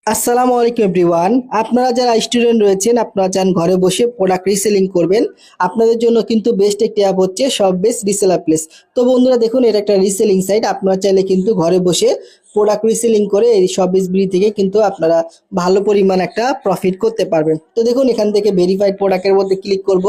আসসালামু আলাইকুম এভরিওয়ান। আপনারা যারা স্টুডেন্ট রয়েছেন, আপনারা চান ঘরে বসে প্রোডাক্ট রিসেলিং করবেন, আপনাদের জন্য কিন্তু বেস্ট একটি অ্যাপ হচ্ছে সব বেস্ট রিসেলার প্লেস। তো বন্ধুরা দেখুন, এটা একটা রিসেলিং সাইট। আপনারা চাইলে কিন্তু ঘরে বসে প্রোডাক্ট রিসেলিং করে এই সব বিডি থেকে কিন্তু আপনারা ভালো পরিমাণ একটা প্রফিট করতে পারবেন। তো দেখুন, এখান থেকে ভেরিফাইড প্রোডাক্টের মধ্যে ক্লিক করব।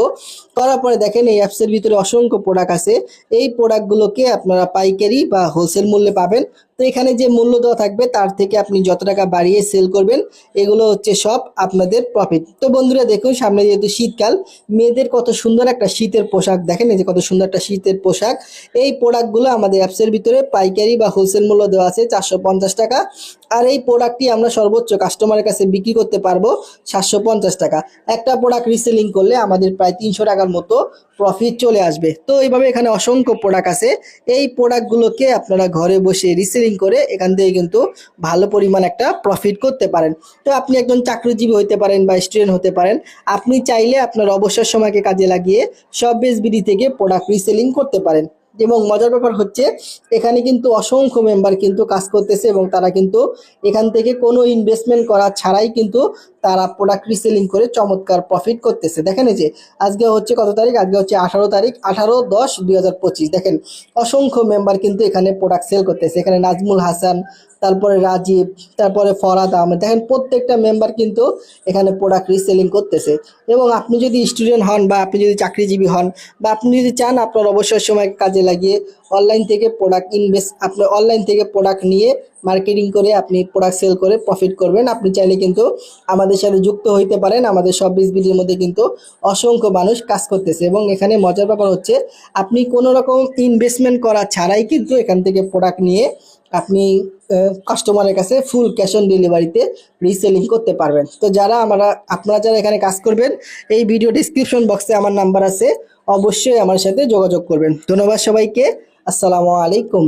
করার পরে দেখেন এই অ্যাপসের ভিতরে অসংখ্য প্রোডাক্ট আছে। এই প্রোডাক্টগুলোকে আপনারা পাইকারি বা হোলসেল মূল্যে পাবেন। তো এখানে যে মূল্য দেওয়া থাকবে তার থেকে আপনি যত টাকা বাড়িয়ে সেল করবেন, এগুলো হচ্ছে সব আপনাদের প্রফিট। তো বন্ধুরা দেখুন, সামনে যেহেতু শীতকাল, মেয়েদের কত সুন্দর একটা শীতের পোশাক, দেখেন এই যে কত সুন্দর একটা শীতের পোশাক। এই প্রোডাক্টগুলো আমাদের অ্যাপসের ভিতরে পাইকারি বা হোলসেল মূল্য দেওয়া আছে 450 টাকা। আর এই প্রোডাক্টটি আমরা সর্বোচ্চ কাস্টমারের কাছে বিক্রি করতে পারবো 750 টাকা। একটা প্রোডাক্ট রিসেলিং করলে আমাদের প্রায় 300 টাকার মতো প্রফিট চলে আসবে। তো এইভাবে এখানে অসংখ্য প্রোডাক্ট আছে। এই প্রোডাক্টগুলোকে আপনারা ঘরে বসে রিসেলিং করে এখান থেকে কিন্তু ভালো পরিমাণ একটা প্রফিট করতে পারেন। তো আপনি একজন চাকরিজীবী হতে পারেন বা স্টুডেন্ট হতে পারেন। আপনি চাইলে আপনার অবসর সময়কে কাজে লাগিয়ে সব বিডি থেকে প্রোডাক্ট রিসেলিং করতে পারেন। এবং মজার ব্যাপার হচ্ছে, এখানে কিন্তু অসংখ্য মেম্বার কিন্তু কাজ করতেছে এবং তারা কিন্তু এখান থেকে কোনো ইনভেস্টমেন্ট করা ছাড়াই কিন্তু তারা প্রোডাক্ট রিসেলিং করে চমৎকার প্রফিট করতেছে। দেখেন এই যে আজকে হচ্ছে কত তারিখ, আজকে হচ্ছে 18 তারিখ, 18/10/2025। দেখেন অসংখ্য মেম্বার কিন্তু এখানে প্রোডাক্ট সেল করতেছে। এখানে নাজমুল হাসান, তারপরে রাজীব, তারপরে ফরাদ আহমেদ, দেখেন প্রত্যেকটা মেম্বার কিন্তু এখানে প্রোডাক্ট রিসেলিং করতেছে। এবং আপনি যদি স্টুডেন্ট হন বা আপনি যদি চাকরিজীবী হন বা আপনি যদি চান আপনার অবসর সময় কাজে লাগিয়ে অনলাইন থেকে প্রোডাক্ট আপনি অনলাইন থেকে প্রোডাক্ট নিয়ে মার্কেটিং করে আপনি প্রোডাক্ট সেল করে প্রফিট করবেন, আপনি চাইলে কিন্তু আমাদের সাথে যুক্ত হইতে পারেন। আমাদের সব বিডির মধ্যে কিন্তু অসংখ্য মানুষ কাজ করতেছে এবং এখানে মজার ব্যাপার হচ্ছে, আপনি কোনো রকম ইনভেস্টমেন্ট করা ছাড়াই কিন্তু এখান থেকে প্রোডাক্ট নিয়ে আপনি কাস্টমারের কাছে ফুল ক্যাশ অন ডেলিভারিতে রিসেলিং করতে পারবেন। তো আপনারা যারা এখানে কাজ করবেন, এই ভিডিও ডিসক্রিপশন বক্সে আমার নাম্বার আছে, অবশ্যই আমার সাথে যোগাযোগ করবেন। ধন্যবাদ সবাইকে। আসসালামু আলাইকুম।